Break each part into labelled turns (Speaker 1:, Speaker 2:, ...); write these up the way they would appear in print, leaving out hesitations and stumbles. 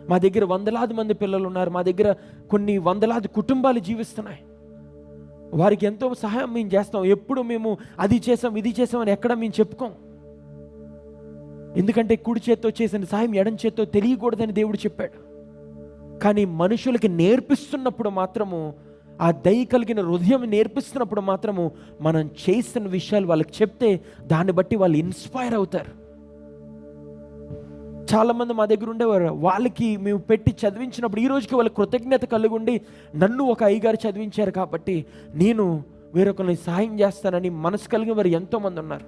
Speaker 1: మా దగ్గర వందలాది మంది పిల్లలు ఉన్నారు, మా దగ్గర కొన్ని వందలాది కుటుంబాలు జీవిస్తున్నాయి. వారికి ఎంతో సహాయం మేము చేస్తాం. ఎప్పుడు మేము అది చేసాం ఇది చేసామని ఎక్కడ మేము చెప్పుకోం. ఎందుకంటే కుడి చేత్తో చేసిన సహాయం ఎడం చేత్తో తెలియకూడదని దేవుడు చెప్పాడు. కానీ మనుషులకి నేర్పిస్తున్నప్పుడు మాత్రము, ఆ దయ కలిగిన హృదయం నేర్పిస్తున్నప్పుడు మాత్రము మనం చేసిన విషయాలు వాళ్ళకి చెప్తే దాన్ని బట్టి వాళ్ళు ఇన్స్పైర్ అవుతారు. చాలామంది మా దగ్గర ఉండేవారు, వాళ్ళకి మేము పెట్టి చదివించినప్పుడు ఈ రోజుకి వాళ్ళ కృతజ్ఞత కలిగి ఉండి, నన్ను ఒక అయ్యగారు చదివించారు కాబట్టి నేను వేరొకరిని సహాయం చేస్తానని మనసు కలిగిన వారు ఎంతోమంది ఉన్నారు.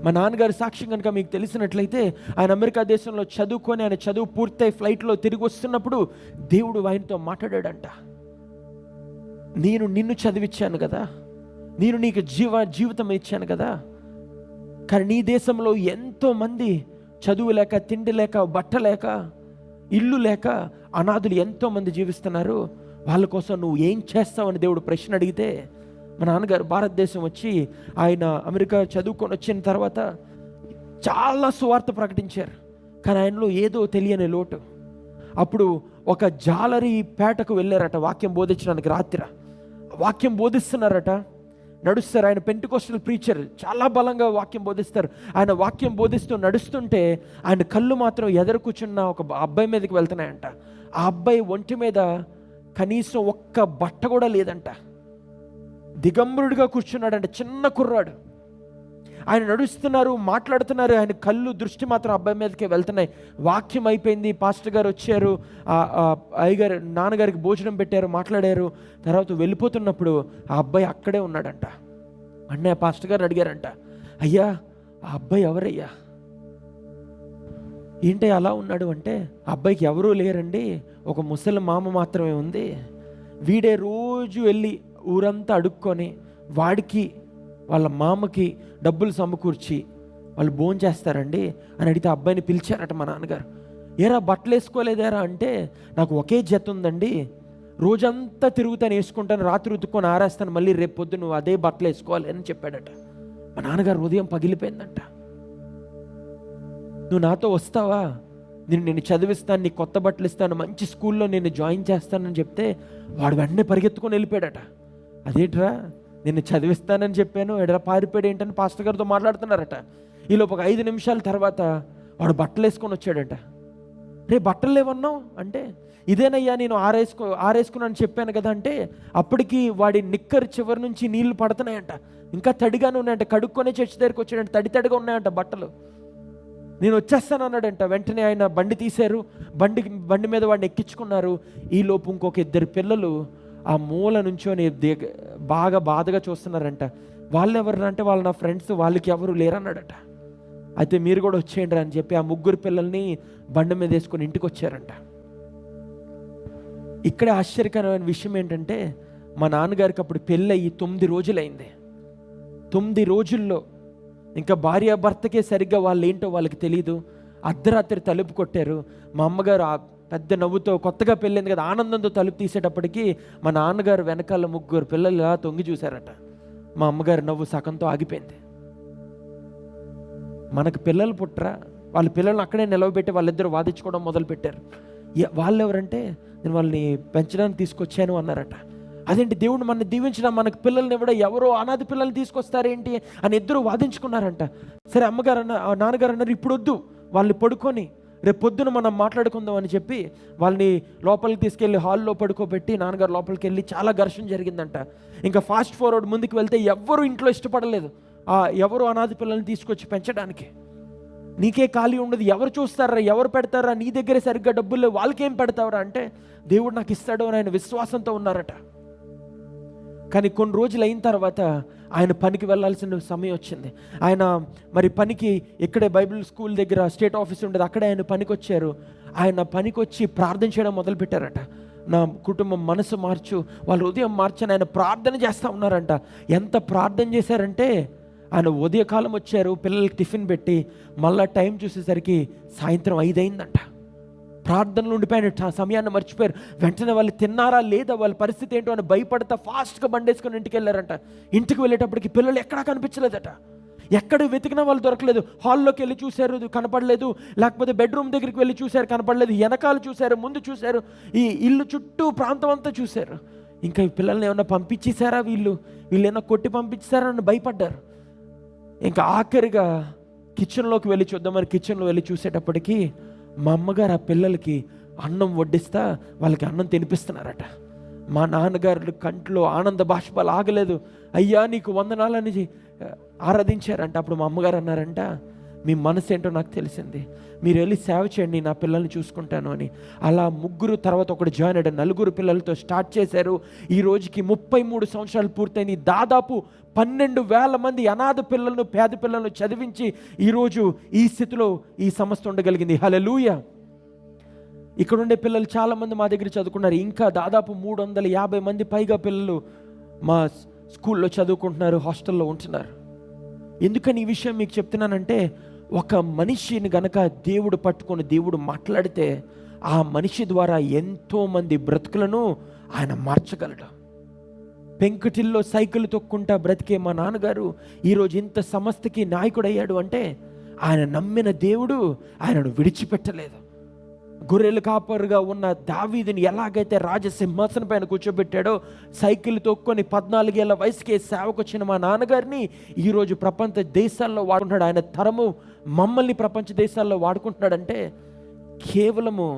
Speaker 1: మా నాన్నగారి సాక్ష్యం కనుక మీకు తెలిసినట్లయితే, ఆయన అమెరికా దేశంలో చదువుకొని ఆయన చదువు పూర్తయి ఫ్లైట్లో తిరిగి వస్తున్నప్పుడు దేవుడు ఆయనతో మాట్లాడాడంట. నేను నిన్ను చదివించాను కదా, నేను నీకు జీవితం ఇచ్చాను కదా, కానీ నీ దేశంలో ఎంతోమంది చదువు లేక, తిండి లేక, బట్ట లేక, ఇల్లు లేక అనాథులు ఎంతోమంది జీవిస్తున్నారు. వాళ్ళ కోసం నువ్వు ఏం చేస్తావని దేవుడు ప్రశ్న అడిగితే, మా నాన్నగారు భారతదేశం వచ్చి ఆయన అమెరికా చదువుకొని వచ్చిన తర్వాత చాలా సువార్త ప్రకటించారు. కానీ ఆయనలో ఏదో తెలియని లోటు. అప్పుడు ఒక జాలరీ పేటకు వెళ్ళారట వాక్యం బోధించడానికి. రాత్రి వాక్యం బోధిస్తున్నారట, నడుస్తారు. ఆయన పెంటెకోస్టల్ ప్రీచర్, చాలా బలంగా వాక్యం బోధిస్తారు. ఆయన వాక్యం బోధిస్తూ నడుస్తుంటే ఆయన కళ్ళు మాత్రం ఎదురు కూర్చున్న ఒక అబ్బాయి మీదకి వెళ్తున్నాయంట. ఆ అబ్బాయి ఒంటి మీద కనీసం ఒక్క బట్ట కూడా లేదంట, దిగంబరుడిగా కూర్చున్నాడంట, చిన్న కుర్రాడు. ఆయన నడుస్తున్నారు, మాట్లాడుతున్నారు, ఆయన కళ్ళు దృష్టి మాత్రం అబ్బాయి మీదకే వెళ్తున్నాయి. వాక్యం అయిపోయింది, పాస్టర్ గారు వచ్చారు, అయ్యగారు నాన్నగారికి భోజనం పెట్టారు, మాట్లాడారు. తర్వాత వెళ్ళిపోతున్నప్పుడు ఆ అబ్బాయి అక్కడే ఉన్నాడంట. అన్నయ్య పాస్టర్ గారు అడిగారంట, అయ్యా ఆ అబ్బాయి ఎవరయ్యా, ఏంటి అలా ఉన్నాడు అంటే, ఆ అబ్బాయికి ఎవరూ లేరండి, ఒక ముసలి మామ మాత్రమే ఉంది. వీడే రోజు వెళ్ళి ఊరంతా అడుక్కొని వాడికి వాళ్ళ మామకి డబ్బులు సమకూర్చి వాళ్ళు భోజనం చేస్తారండి అని అడిగితే అబ్బాయిని పిలిచారట మా నాన్నగారు. ఏరా బట్టలు వేసుకోలేదేరా అంటే, నాకు ఒకే జత ఉందండి, రోజంతా తిరుగుతాను, వేసుకుంటాను, రాత్రి ఉతుక్కొని ఆరేస్తాను, మళ్ళీ రేపు పొద్దు నువ్వు అదే బట్టలు వేసుకోవాలి అని చెప్పాడట. మా నాన్నగారు హృదయం పగిలిపోయిందంట. నువ్వు నాతో వస్తావా, నేను చదివిస్తాను, నీకు కొత్త బట్టలు ఇస్తాను, మంచి స్కూల్లో నేను జాయిన్ చేస్తానని చెప్తే వాడు వెంటనే పరిగెత్తుకొని వెళ్ళిపోయాడట. అదేంట్రా, నేను చదివిస్తానని చెప్పాను, ఎడరా పారిపోయాడు ఏంటని పాస్టర్ గారితో మాట్లాడుతున్నారట. ఈలోపు ఒక 5 నిమిషాల తర్వాత వాడు బట్టలు వేసుకొని వచ్చాడట. రే బట్టలు లేవన్నావు అంటే, ఇదేనయ్యా నేను ఆరేసుకున్నాను చెప్పాను కదా అంటే, అప్పటికి వాడి నిక్కర్ చివరి నుంచి నీళ్లు పడుతున్నాయంట, ఇంకా తడిగానే ఉన్నాయంట. కడుక్కొనే చర్చి దగ్గరికి వచ్చాడంట, తడిగా ఉన్నాయంట బట్టలు. నేను వచ్చేస్తాను అన్నాడంట. వెంటనే ఆయన బండి తీశారు, బండి మీద వాడిని ఎక్కించుకున్నారు. ఈలోపు ఇంకొక 2 పిల్లలు ఆ మూల నుంచొని బాగా బాధగా చూస్తున్నారంట. వాళ్ళు ఎవరంటే, వాళ్ళు నా ఫ్రెండ్స్, వాళ్ళకి ఎవరు లేరన్నాడట. అయితే మీరు కూడా వచ్చేయండి అని చెప్పి ఆ 3 పిల్లల్ని బండి మీద వేసుకొని ఇంటికి వచ్చారంట. ఇక్కడే ఆశ్చర్యకరమైన విషయం ఏంటంటే, మా నాన్నగారికి అప్పుడు పెళ్ళయి 9 రోజులైంది. 9 రోజుల్లో ఇంకా భార్యాభర్తకే సరిగ్గా వాళ్ళు ఏంటో వాళ్ళకి తెలియదు. అర్ధరాత్రి తలుపు కొట్టారు. మా అమ్మగారు ఆ పెద్ద నవ్వుతో, కొత్తగా పెళ్ళింది కదా, ఆనందంతో తలుపు తీసేటప్పటికి మా నాన్నగారు వెనకాల 3 పిల్లలు ఇలా తొంగి చూశారట. మా అమ్మగారు నవ్వు సగంతో ఆగిపోయింది. మనకు పిల్లలు పుట్టరా, వాళ్ళ పిల్లల్ని అక్కడే నిలవబెట్టి వాళ్ళిద్దరూ వాదించుకోవడం మొదలుపెట్టారు. వాళ్ళు ఎవరంటే, నేను వాళ్ళని పెంచడానికి తీసుకొచ్చాను అన్నారట. అదేంటి, దేవుడు మన దీవించడం, మనకు పిల్లల్ని ఇవ్వడం, ఎవరో అనాథ పిల్లల్ని తీసుకొస్తారేంటి అని ఇద్దరు వాదించుకున్నారంట. సరే నాన్నగారు అన్నారు, ఇప్పుడు వద్దు, వాళ్ళని పడుకొని రేపు పొద్దున మనం మాట్లాడుకుందాం అని చెప్పి వాళ్ళని లోపలికి తీసుకెళ్ళి హాల్లో పడుకోబెట్టి నాన్నగారు లోపలికి వెళ్ళి చాలా ఘర్షణ జరిగిందంట. ఇంకా ఫాస్ట్ ఫార్వర్డ్ ముందుకు వెళ్తే ఎవ్వరూ ఇంట్లో ఇష్టపడలేదు ఎవరు అనాథ పిల్లల్ని తీసుకొచ్చి పెంచడానికి. నీకే ఖాళీ ఉండదు, ఎవరు చూస్తారా, ఎవరు పెడతారా, నీ దగ్గరే సరిగ్గా డబ్బులు లేవు, వాళ్ళకేం పెడతావరా అంటే, దేవుడు నాకు ఇస్తాడు అని ఆయన విశ్వాసంతో ఉన్నారట. కానీ కొన్ని రోజులు అయిన తర్వాత ఆయన పనికి వెళ్ళాల్సిన సమయం వచ్చింది. ఆయన మరి పనికి ఇక్కడే బైబిల్ స్కూల్ దగ్గర స్టేట్ ఆఫీస్ ఉండేది, అక్కడే ఆయన పనికి వచ్చారు. ఆయన పనికి వచ్చి ప్రార్థన చేయడం మొదలుపెట్టారట. నా కుటుంబం మనసు మార్చు, వాళ్ళ ఉదయం మార్చని ఆయన ప్రార్థన చేస్తూ ఉన్నారంట. ఎంత ప్రార్థన చేశారంటే, ఆయన ఉదయకాలం వచ్చారు, పిల్లలకి టిఫిన్ పెట్టి మళ్ళీ టైం చూసేసరికి సాయంత్రం 5 అయిందంట. ప్రార్థనలు ఉండిపోయిన సమయాన్ని మర్చిపోయారు. వెంటనే వాళ్ళు తిన్నారా లేదా, వాళ్ళ పరిస్థితి ఏంటో అని భయపడతా ఫాస్ట్గా బండేసుకొని ఇంటికి వెళ్ళారంట. ఇంటికి వెళ్ళేటప్పటికి పిల్లలు ఎక్కడా కనిపించలేదట. ఎక్కడ వెతికినా వాళ్ళు దొరకలేదు. హాల్లోకి వెళ్ళి చూశారు, కనపడలేదు. లేకపోతే బెడ్రూమ్ దగ్గరికి వెళ్ళి చూశారు, కనపడలేదు. వెనకాల చూశారు, ముందు చూశారు, ఈ ఇల్లు చుట్టూ ప్రాంతం అంతా చూశారు. ఇంకా ఈ పిల్లల్ని ఏమన్నా పంపించేశారా, వీళ్ళు ఏమన్నా కొట్టి పంపించారా అని భయపడ్డారు. ఇంకా ఆఖరిగా కిచెన్లోకి వెళ్ళి చూద్దామని కిచెన్లో వెళ్ళి చూసేటప్పటికి మా అమ్మగారు ఆ పిల్లలకి అన్నం వడ్డిస్తా వాళ్ళకి అన్నం తినిపిస్తున్నారట. మా నాన్నగారు కంట్లో ఆనంద బాష్పాలు ఆగలేదు. అయ్యా నీకు వందనాలని ఆరాధించారంట. అప్పుడు మా అమ్మగారు అన్నారంట, మీ మనసు ఏంటో నాకు తెలిసింది, మీరు వెళ్ళి సేవ చేయండి, నా పిల్లల్ని చూసుకుంటాను అని. అలా ముగ్గురు తర్వాత ఒకటి జాయిన్ అయ్యాడు. 4 పిల్లలతో స్టార్ట్ చేశారు. ఈ రోజుకి 33 సంవత్సరాలు పూర్తయింది. దాదాపు 12,000 మంది అనాథ పిల్లలను, పేద పిల్లలను చదివించి ఈరోజు ఈ స్థితిలో ఈ సంస్థ ఉండగలిగింది. హల్లెలూయా. ఇక్కడ ఉండే పిల్లలు చాలామంది మా దగ్గర చదువుకున్నారు. ఇంకా దాదాపు 350 మంది పైగా పిల్లలు మా స్కూల్లో చదువుకుంటున్నారు, హాస్టల్లో ఉంటున్నారు. ఎందుకని ఈ విషయం మీకు చెప్తున్నానంటే, ఒక మనిషిని గనక దేవుడు పట్టుకొని దేవుడు మాట్లాడితే ఆ మనిషి ద్వారా ఎంతోమంది బ్రతుకులను ఆయన మార్చగలడు. పెంకుటిల్లో సైకిల్ తొక్కుంటా బ్రతికే మా నాన్నగారు ఈరోజు ఇంత సంస్థకి నాయకుడయ్యాడు అంటే ఆయన నమ్మిన దేవుడు ఆయనను విడిచిపెట్టలేదు. గొర్రెలు కాపరుగా ఉన్న దావీదుని ఎలాగైతే రాజసింహాసనం పైన కూర్చోబెట్టాడో, సైకిల్ తొక్కొని 14 ఏళ్ల వయసుకే సేవకు వచ్చిన మా నాన్నగారిని ఈరోజు ప్రపంచ దేశాల్లో వాడుకుంటున్నాడు. ఆయన తరము మమ్మల్ని ప్రపంచ దేశాల్లో వాడుకుంటున్నాడంటే కేవలము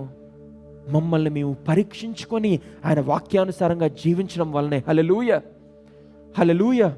Speaker 1: మమ్మల్ని మేము పరీక్షించుకొని ఆయన వాక్యానుసారంగా జీవించడం వల్లనే. హల్లెలూయా, హల్లెలూయా.